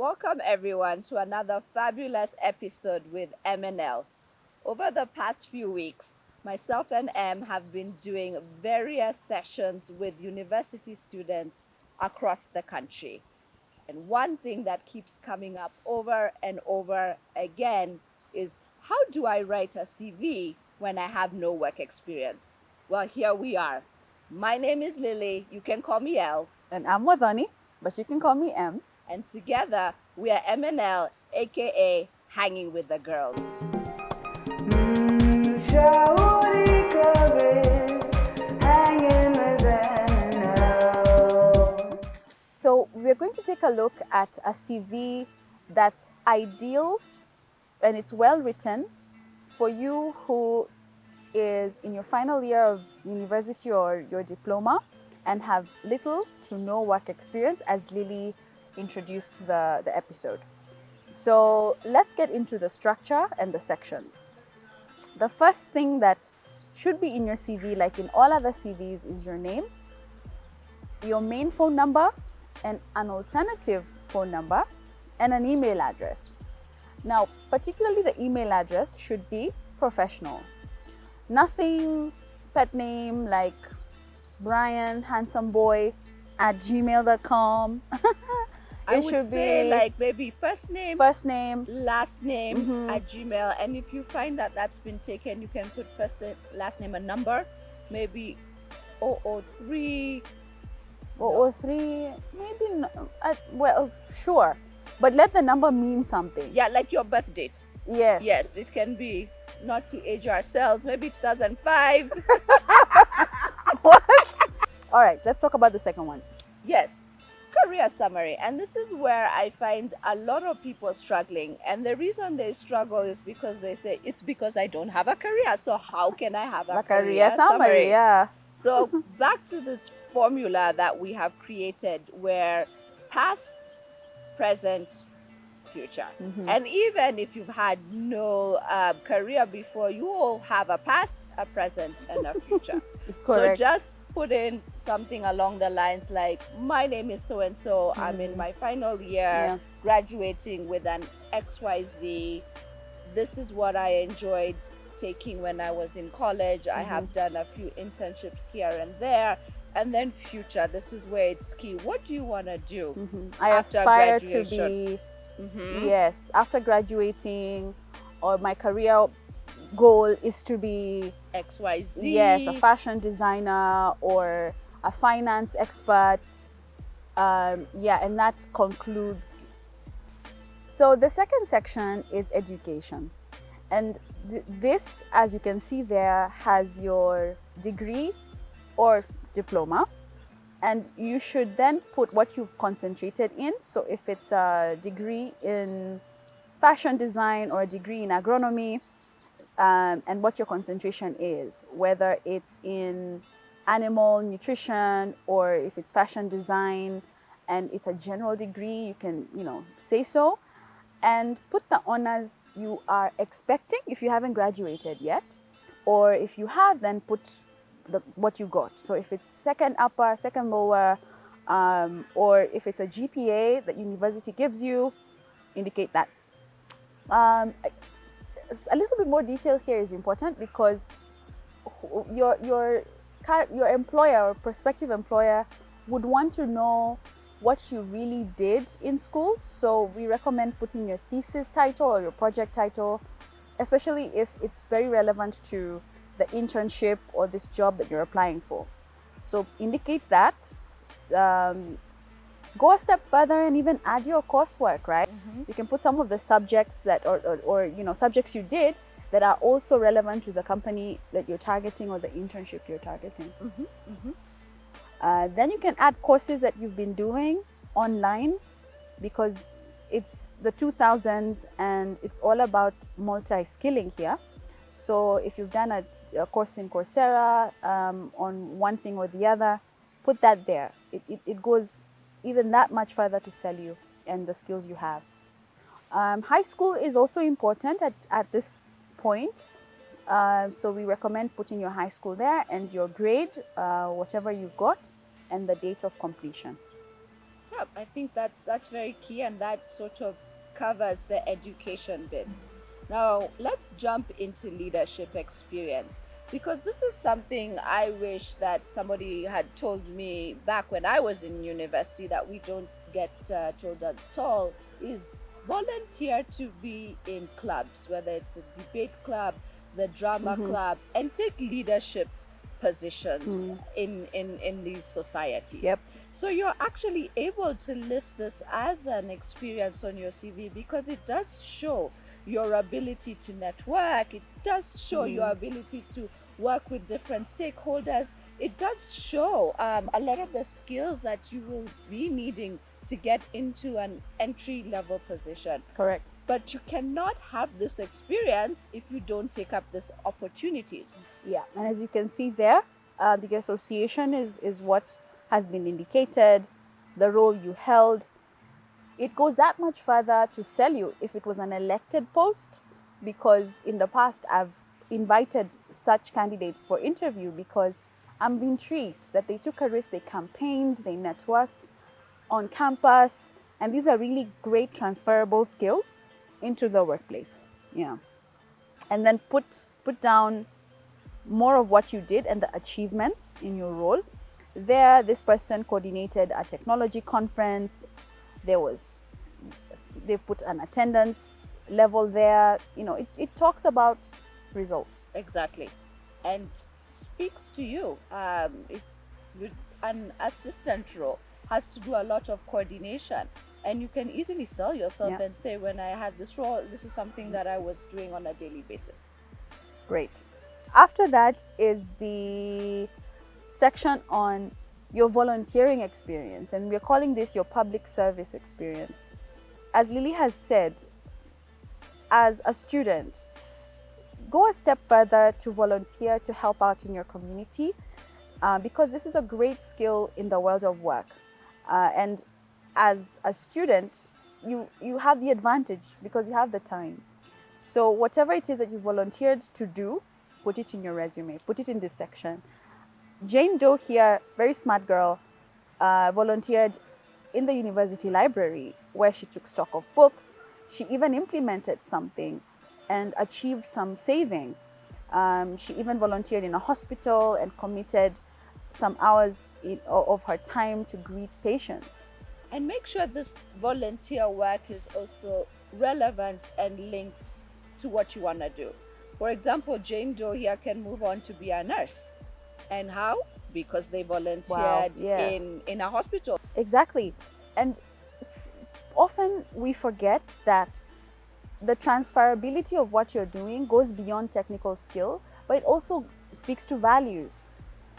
Welcome everyone to another fabulous episode with MNL. Over the past few weeks, myself and M have been doing various sessions with university students across the country. And one thing that keeps coming up over and over again is, how do I write a CV when I have no work experience? Well, here we are. My name is Lily. You can call me L. And I'm Wadhani, but you can call me M. And together we are MNL, aka Hanging with the Girls. Mshauri careers, hanging with MNL. So we're going to take a look at a CV that's ideal and it's well written for you who is in your final year of university or your diploma and have little to no work experience, as Lily introduced the episode. So let's get into the structure and the sections. The first thing that should be in your CV, like in all other CVs, is your name, your main phone number, and an alternative phone number, and an email address. Now, particularly the email address should be professional. Nothing pet name like Brian Handsome Boy at gmail.com. I would say like maybe first name, last name at Gmail. And if you find that that's been taken, you can put first name, last name, and number, maybe 003. 003, maybe, well, sure. But let the number mean something. Yeah, like your birth date. Yes. Yes, it can be, not to age ourselves, maybe 2005. What? All right, let's talk about the second one. Yes, career summary. And this is where I find a lot of people struggling. And the reason they struggle is because they say, it's because I don't have a career. So how can I have a career summary? Yeah. So back to this formula that we have created, where past, present, future. And even if you've had no career before, you all have a past, a present, and a future. Correct. So just put in something along the lines like, my name is so and so, I'm in my final year, graduating with an XYZ. This is what I enjoyed taking when I was in college. I have done a few internships here and there. And then future, this is where it's key. What do you want to do? I after aspire to graduation? be, yes, after graduating, or my career goal is to be XYZ. yes, a fashion designer or a finance expert. Yeah, and that concludes. So the second section is education. And this, as you can see there, has your degree or diploma. And you should then put what you've concentrated in. So if it's a degree in fashion design or a degree in agronomy, and what your concentration is, whether it's in animal nutrition or if it's fashion design and it's a general degree, you can, say so. And put the honors you are expecting if you haven't graduated yet. Or if you have, then put what you got. So if it's second upper, second lower, or if it's a GPA that university gives you, indicate that. A little bit more detail here is important because your employer or prospective employer would want to know what you really did in school. So we recommend putting your thesis title or your project title, especially if it's very relevant to the internship or this job that you're applying for. So indicate that. Go a step further and even add your coursework, right? You can put some of the subjects that or subjects you did that are also relevant to the company that you're targeting or the internship you're targeting. Then you can add courses that you've been doing online, because it's the 2000s and it's all about multi-skilling here. So if you've done a course in Coursera on one thing or the other, put that there. It goes even that much further to sell you and the skills you have. High school is also important at this point. So we recommend putting your high school there and your grade, whatever you've got, and the date of completion. Yeah, I think that's very key, and that sort of covers the education bit. Now, let's jump into leadership experience, because this is something I wish that somebody had told me back when I was in university that we don't get told at all, is volunteer to be in clubs, whether it's a debate club, the drama club, and take leadership positions in these societies. Yep. So you're actually able to list this as an experience on your CV, because it does show your ability to network, it does show your ability to work with different stakeholders, it does show a lot of the skills that you will be needing to get into an entry level position. Correct. But you cannot have this experience if you don't take up these opportunities. Yeah, and as you can see there, the association is what has been indicated, the role you held. It goes that much further to sell you if it was an elected post, because in the past I've invited such candidates for interview because I'm intrigued that they took a risk, they campaigned, they networked on campus, and these are really great transferable skills into the workplace. Yeah. And then put down more of what you did and the achievements in your role. There, this person coordinated a technology conference. They've put an attendance level there. You know, it talks about results. Exactly. And speaks to you. If an assistant role has to do a lot of coordination, and you can easily sell yourself and say, when I had this role, this is something that I was doing on a daily basis. Great. After that is the section on your volunteering experience, and we're calling this your public service experience. As Lily has said, as a student, go a step further to volunteer to help out in your community, because this is a great skill in the world of work. And as a student, you have the advantage because you have the time. So whatever it is that you volunteered to do, put it in your resume, put it in this section. Jane Doe here, very smart girl, volunteered in the university library where she took stock of books. She even implemented something and achieved some saving. She even volunteered in a hospital and committed some hours of her time to greet patients. And make sure this volunteer work is also relevant and linked to what you want to do. For example, Jane Doe here can move on to be a nurse. And how? Because they volunteered in a hospital. Exactly. And often we forget that the transferability of what you're doing goes beyond technical skill, but it also speaks to values.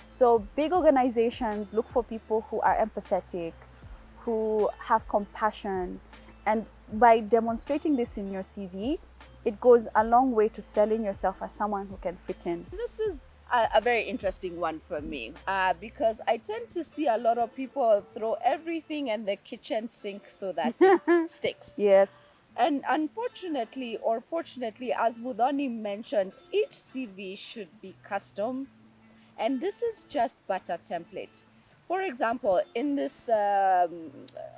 So big organizations look for people who are empathetic, who have compassion, and by demonstrating this in your CV, it goes a long way to selling yourself as someone who can fit in. This is a very interesting one for me, because I tend to see a lot of people throw everything in the kitchen sink so that it sticks. Yes. And unfortunately, or fortunately, as Mudhani mentioned, each CV should be custom, and this is just but a template. For example, in this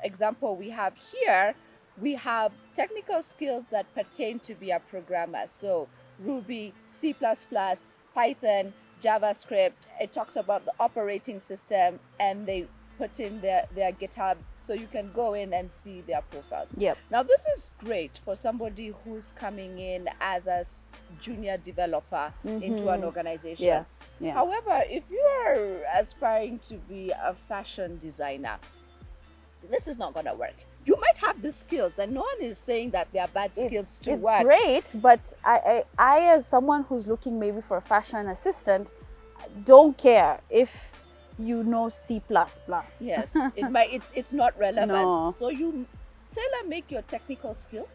example we have here, we have technical skills that pertain to be a programmer. So Ruby, C++, Python, JavaScript. It talks about the operating system, and they put in their GitHub, so you can go in and see their profiles. Yep. Now, this is great for somebody who's coming in as a junior developer into an organization. Yeah. Yeah. However, if you are aspiring to be a fashion designer, this is not going to work. You might have the skills, and no one is saying that they are bad skills to work. It's great, but I as someone who's looking maybe for a fashion assistant, don't care if you know C++. Yes, it's not relevant. No. So you tailor make your technical skills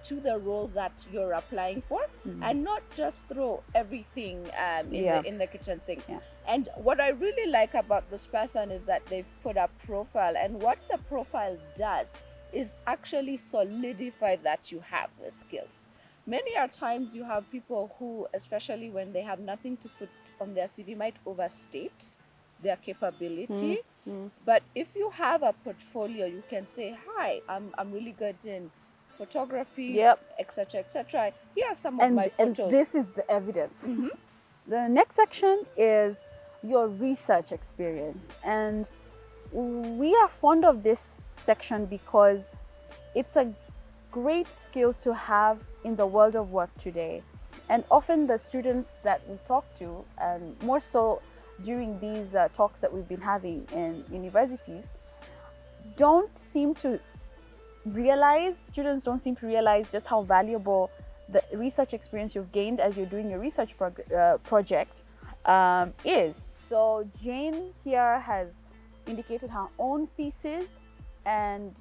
to the role that you're applying for, and not just throw everything in the kitchen sink. Yeah. And what I really like about this person is that they've put a profile, and what the profile does is actually solidify that you have the skills. Many a times you have people who, especially when they have nothing to put on their CV, might overstate their capability. But if you have a portfolio, you can say, hi, I'm really good in photography, Yep. etc., etc. Here are some of my And photos. this is the evidence. The next section is your research experience. And we are fond of this section because it's a great skill to have in the world of work today. And often the students that we talk to, and more so during these talks that we've been having in universities, students don't seem to realize just how valuable the research experience you've gained as you're doing your research project is. So Jane here has indicated her own thesis, and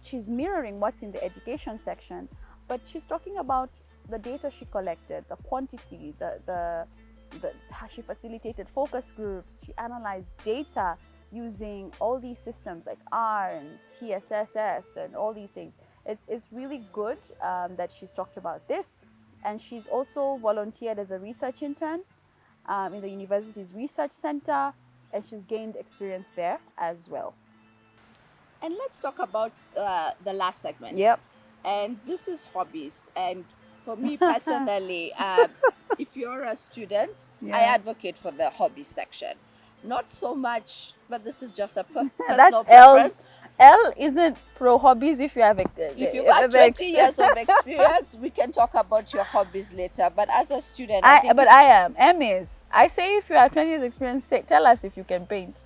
she's mirroring what's in the education section, but she's talking about the data she collected, the quantity, how she facilitated focus groups, she analyzed data using all these systems like R and PSSS and all these things. It's really good that she's talked about this. And she's also volunteered as a research intern in the university's research center, and she's gained experience there as well. And let's talk about the last segment. Yep. And this is hobbies. And for me personally, if you're a student, I advocate for the hobby section. Not so much, but this is just a personal That's preference. L isn't pro hobbies if you have If you have 20 years of experience, we can talk about your hobbies later. But as a student, I am. M is. I say if you have 20 years experience, tell us if you can paint.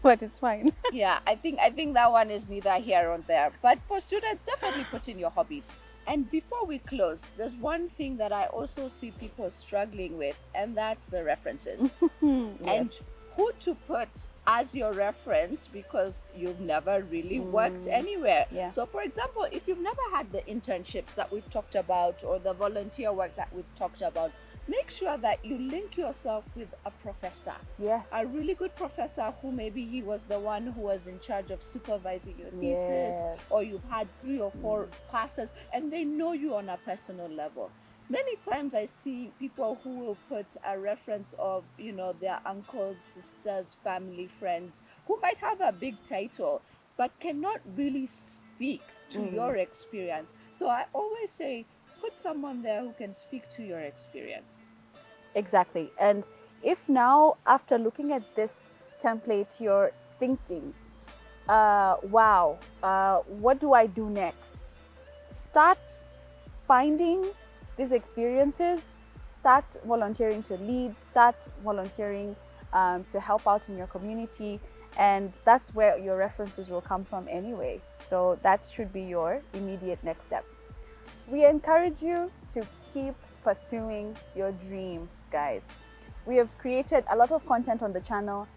But it's fine. Yeah, I think that one is neither here or there. But for students, definitely put in your hobby. And before we close, there's one thing that I also see people struggling with, and that's the references. And who to put as your reference, because you've never really worked anywhere. Yeah. So for example, if you've never had the internships that we've talked about or the volunteer work that we've talked about, make sure that you link yourself with a professor. Yes. A really good professor who maybe he was the one who was in charge of supervising your thesis, or you've had 3 or 4 classes and they know you on a personal level. Many times I see people who will put a reference of, their uncles, sisters, family, friends, who might have a big title, but cannot really speak to your experience. So I always say, put someone there who can speak to your experience. Exactly. And if now, after looking at this template, you're thinking, what do I do next? Start finding these experiences, start volunteering to lead, start volunteering to help out in your community, and that's where your references will come from anyway. So that should be your immediate next step. We encourage you to keep pursuing your dream, guys. We have created a lot of content on the channel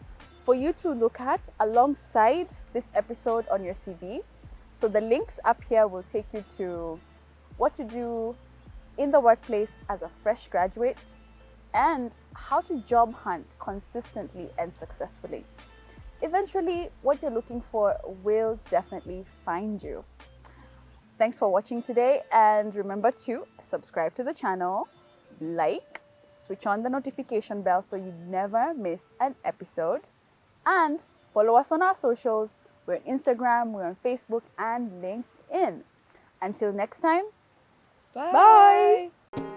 for you to look at alongside this episode on your CV. So the links up here will take you to what to do in the workplace as a fresh graduate and how to job hunt consistently and successfully. Eventually, what you're looking for will definitely find you. Thanks for watching today, and remember to subscribe to the channel, like, switch on the notification bell so you never miss an episode, and follow us on our socials. We're on Instagram, we're on Facebook, and LinkedIn. Until next time, Bye. bye.